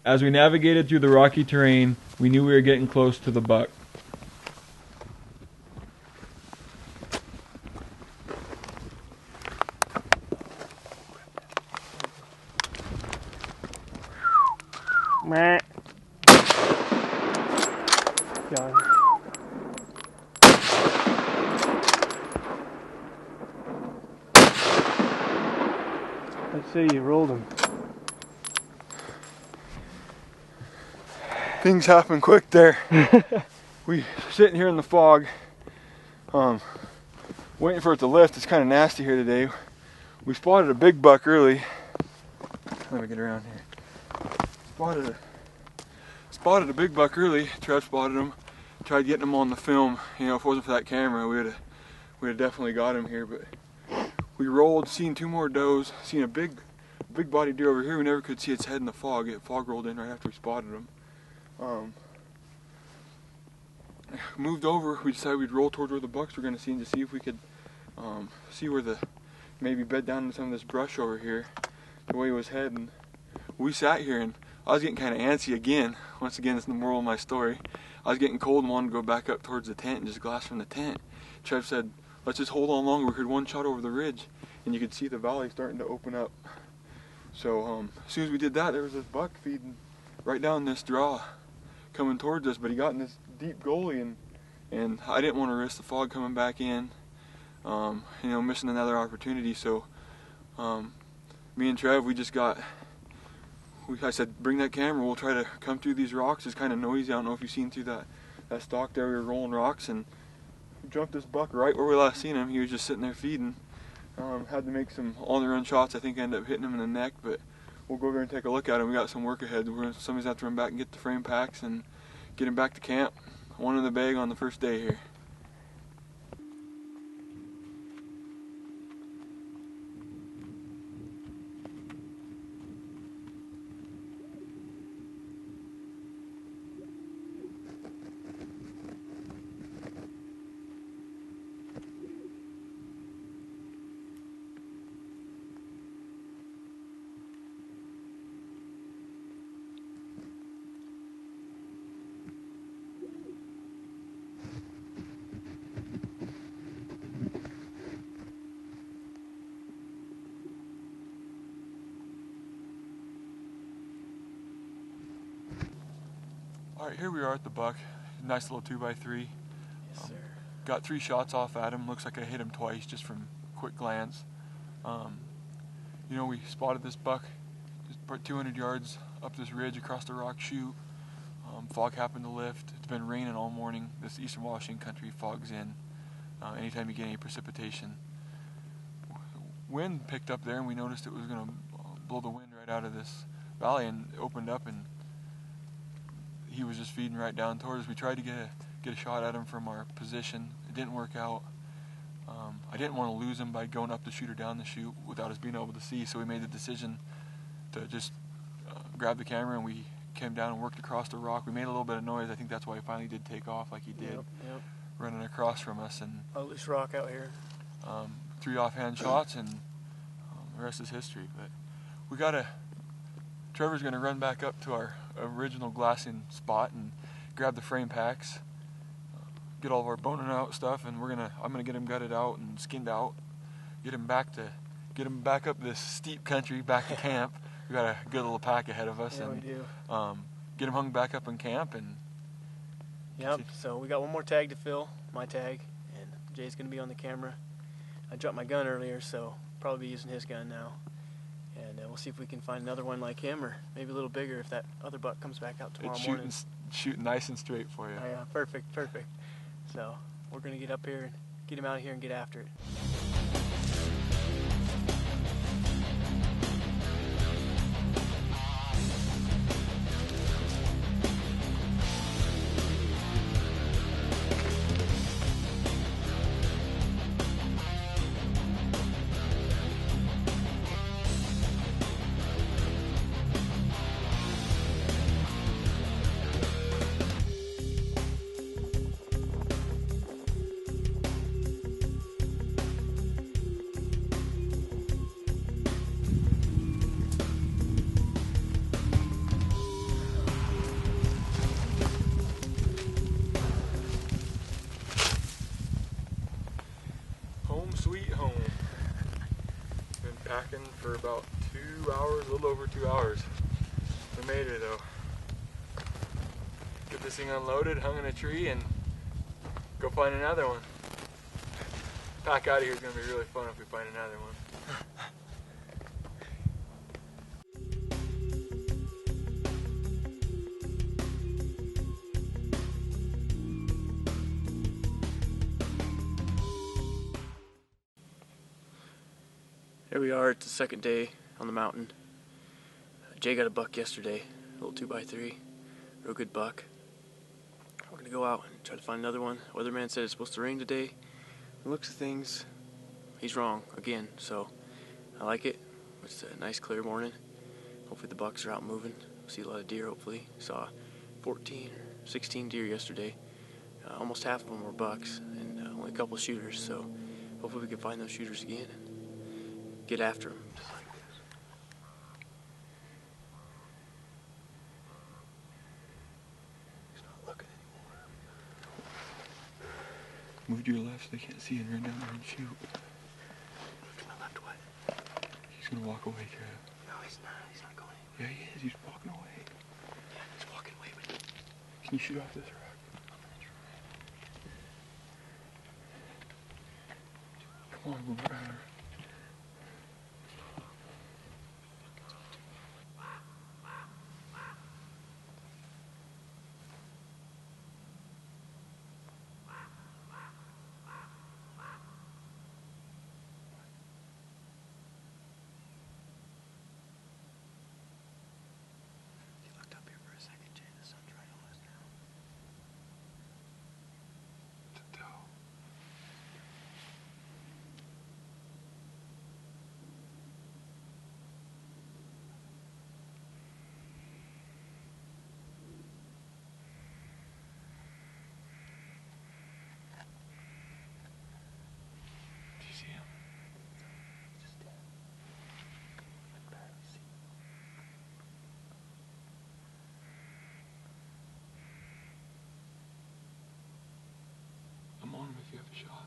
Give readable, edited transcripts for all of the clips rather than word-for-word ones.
As we navigated through the rocky terrain, we knew we were getting close to the buck. Meh. Yeah. Let's see, you rolled him. Things happen quick there. We sitting here in the fog, waiting for it to lift. It's kind of nasty here today. We spotted a big buck early. Let me get around here. Spotted a big buck early. Trev spotted him. Tried getting him on the film. You know, if it wasn't for that camera, we would have definitely got him here. But we rolled, seen two more does, seen a big body deer over here. We never could see its head in the fog. The fog rolled in right after we spotted him. Moved over. We decided we'd roll towards where the bucks were going to see, and to see if we could see where maybe bed down in some of this brush over here, the way he was heading. We sat here and I was getting kind of antsy again. Once again, it's the moral of my story. I was getting cold and wanted to go back up towards the tent and just glass from the tent. Trev said, let's just hold on longer. We heard one shot over the ridge and you could see the valley starting to open up. So as soon as we did that, there was this buck feeding right down this draw coming towards us, but he got in this deep gully and I didn't want to risk the fog coming back in, you know, missing another opportunity. So me and Trev, I said, bring that camera, we'll try to come through these rocks. It's kind of noisy. I don't know if you've seen through that stalk there. We were rolling rocks and we jumped this buck right where we last seen him. He was just sitting there feeding. Had to make some on-the-run shots. I think I ended up hitting him in the neck, but we'll go over and take a look at him. We got some work ahead. Somebody's going to have to run back and get the frame packs and get him back to camp. One in the bag on the first day here. Alright, here we are at the buck. Nice little 2x3. Yes, sir. Got 3 shots off at him. Looks like I hit him twice just from quick glance. You know, we spotted this buck just about 200 yards up this ridge across the rock chute. Fog happened to lift. It's been raining all morning. This eastern Washington country fogs in anytime you get any precipitation. Wind picked up there and we noticed it was going to blow the wind right out of this valley, and it opened up and he was just feeding right down towards us. We tried to get a shot at him from our position. It didn't work out. I didn't want to lose him by going up the chute or down the chute without us being able to see, so we made the decision to just grab the camera and we came down and worked across the rock. We made a little bit of noise. I think that's why he finally did take off like he did, Yep. running across from us. And Loose rock out here. 3 offhand shots, and the rest is history. But Trevor's going to run back up to our original glassing spot and grab the frame packs, get all of our boning out stuff, and I'm gonna get him gutted out and skinned out, get him back up this steep country back to camp. We got a good little pack ahead of us. Yeah, and we do. Get him hung back up in camp. And yep. So we got one more tag to fill, my tag, and Jay's gonna be on the camera. I dropped my gun earlier, so probably be using his gun now. And we'll see if we can find another one like him, or maybe a little bigger if that other buck comes back out tomorrow morning. Shooting nice and straight for you. Oh, yeah, perfect. So we're going to get up here and get him out of here and get after it. hours, a little over 2 hours. We made it though. Get this thing unloaded, hung in a tree, and go find another one. Pack out of here is going to be really fun if we find another one. Here we are, it's the second day on the mountain. Jay got a buck yesterday, a little 2x3, real good buck. We're gonna go out and try to find another one. Weatherman said it's supposed to rain today. The looks of things, he's wrong again, so I like it. It's a nice clear morning. Hopefully the bucks are out moving. See a lot of deer hopefully. Saw 14 or 16 deer yesterday. Almost half of them were bucks and only a couple of shooters, so hopefully we can find those shooters again and get after them. Just like this. He's not looking anymore. Move to your left so they can't see and run down there and shoot. Move to my left way. He's gonna walk away, Trev. No, he's not. He's not going anywhere. Yeah, he is. He's walking away. Yeah, he's walking away. But can you shoot off this rock? Come on, move around. I'm on him if you have a shot.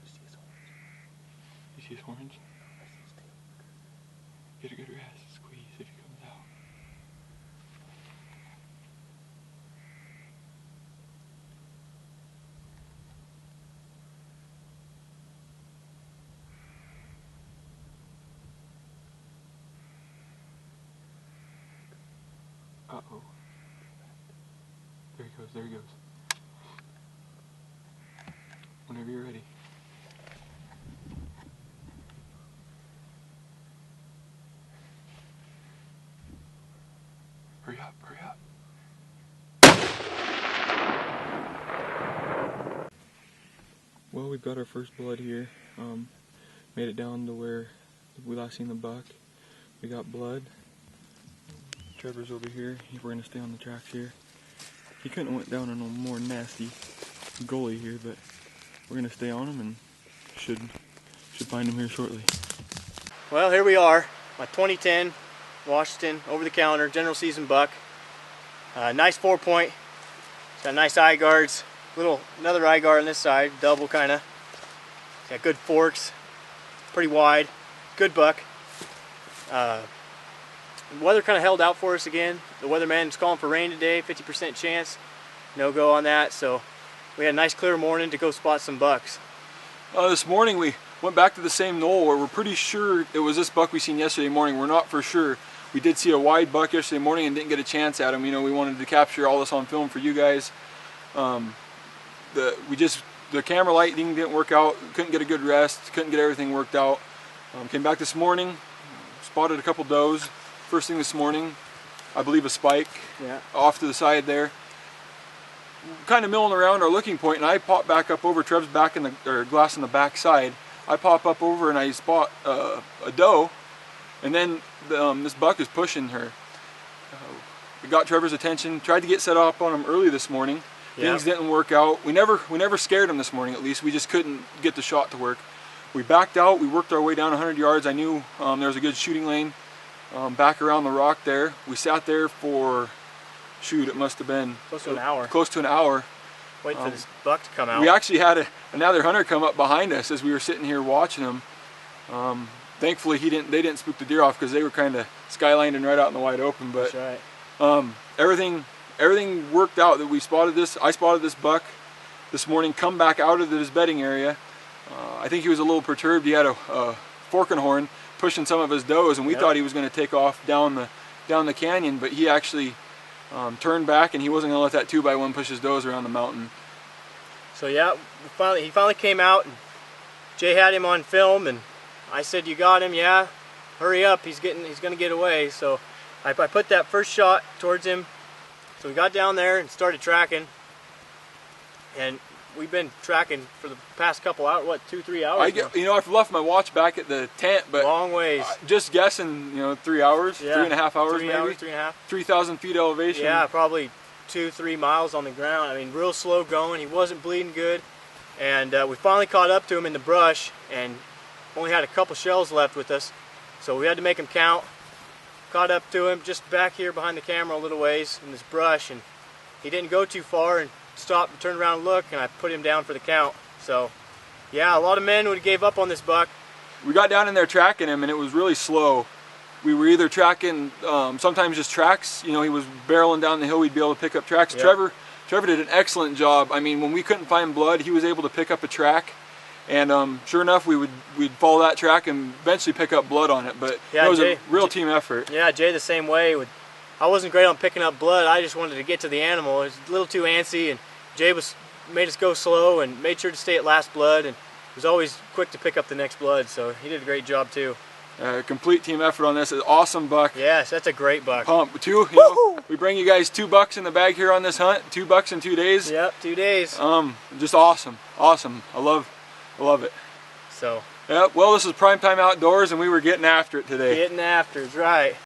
you see his horns? You see his horns? I see his tail. Get a good rest. Squeeze if he comes out. Uh-oh. There he goes, there he goes. Whenever you're ready. Hurry up, hurry up. Well, we've got our first blood here. Made it down to where we last seen the buck. We got blood. Trevor's over here. We're gonna stay on the tracks here. He couldn't have went down on a more nasty gully here, but we're gonna stay on him and should find him here shortly. Well, here we are. My 2010 Washington over-the-counter general season buck. Nice 4-point. It's got nice eye guards. Another eye guard on this side, double kind of. Got good forks. Pretty wide. Good buck. The weather kind of held out for us again. The weatherman's calling for rain today, 50% chance. No go on that, so we had a nice clear morning to go spot some bucks. This morning we went back to the same knoll where we're pretty sure it was this buck we seen yesterday morning. We're not for sure. We did see a wide buck yesterday morning and didn't get a chance at him. You know, we wanted to capture all this on film for you guys. The camera lighting didn't work out. Couldn't get a good rest. Couldn't get everything worked out. Came back this morning, spotted a couple does. First thing this morning, I believe a spike, off to the side there. Kind of milling around our looking point, and I pop back up over Trev's back in the glass on the back side. I pop up over and I spot a doe, and then this buck is pushing her. We got Trevor's attention. Tried to get set up on him early this morning. Things didn't work out. We never scared him this morning. At least we just couldn't get the shot to work. We backed out. We worked our way down 100 yards. I knew there was a good shooting lane. Back around the rock there. We sat there for, shoot, it must have been close to an hour. Close to an hour. Waiting for this buck to come out. We actually had another hunter come up behind us as we were sitting here watching him. thankfully they didn't spook the deer off because they were kind of skylining right out in the wide open. But that's right. everything worked out. That we spotted this. I spotted this buck this morning come back out of his bedding area. I think he was a little perturbed. He had a forking horn pushing some of his does, and we thought he was going to take off down the canyon, but he actually turned back, and he wasn't going to let that 2x1 push his does around the mountain. So yeah, he finally came out, and Jay had him on film, and I said, "You got him? Yeah, hurry up! He's going to get away." So I put that first shot towards him. So we got down there and started tracking, and we've been tracking for the past couple hours, what, 2-3 hours? I've left my watch back at the tent, but long ways. Just guessing, 3 hours, yeah, 3.5 hours, maybe. 3.5. 3,000 feet elevation. Yeah, probably 2-3 miles on the ground. I mean, real slow going. He wasn't bleeding good, and we finally caught up to him in the brush, and only had a couple shells left with us, so we had to make him count. Caught up to him just back here behind the camera a little ways in this brush, and he didn't go too far and stopped and turned around and looked, and I put him down for the count. So yeah, a lot of men would have gave up on this buck. We got down in there tracking him, and it was really slow. We were either tracking, sometimes just tracks. He was barreling down the hill, we'd be able to pick up tracks. Yep. Trevor did an excellent job. I mean, when we couldn't find blood, he was able to pick up a track, and sure enough, we'd follow that track and eventually pick up blood on it. But yeah, it was a real team effort. Yeah, Jay the same way. I wasn't great on picking up blood. I just wanted to get to the animal. It was a little too antsy, and Jay made us go slow and made sure to stay at last blood, and was always quick to pick up the next blood. So he did a great job too. Complete team effort on this. An awesome buck. Yes, that's a great buck. Pump. We bring you guys 2 bucks in the bag here on this hunt. 2 bucks in 2 days. Yep, 2 days. Just awesome. I love it. So. Yep. Well, this is Primetime Outdoors, and we were getting after it today. Getting after it, right.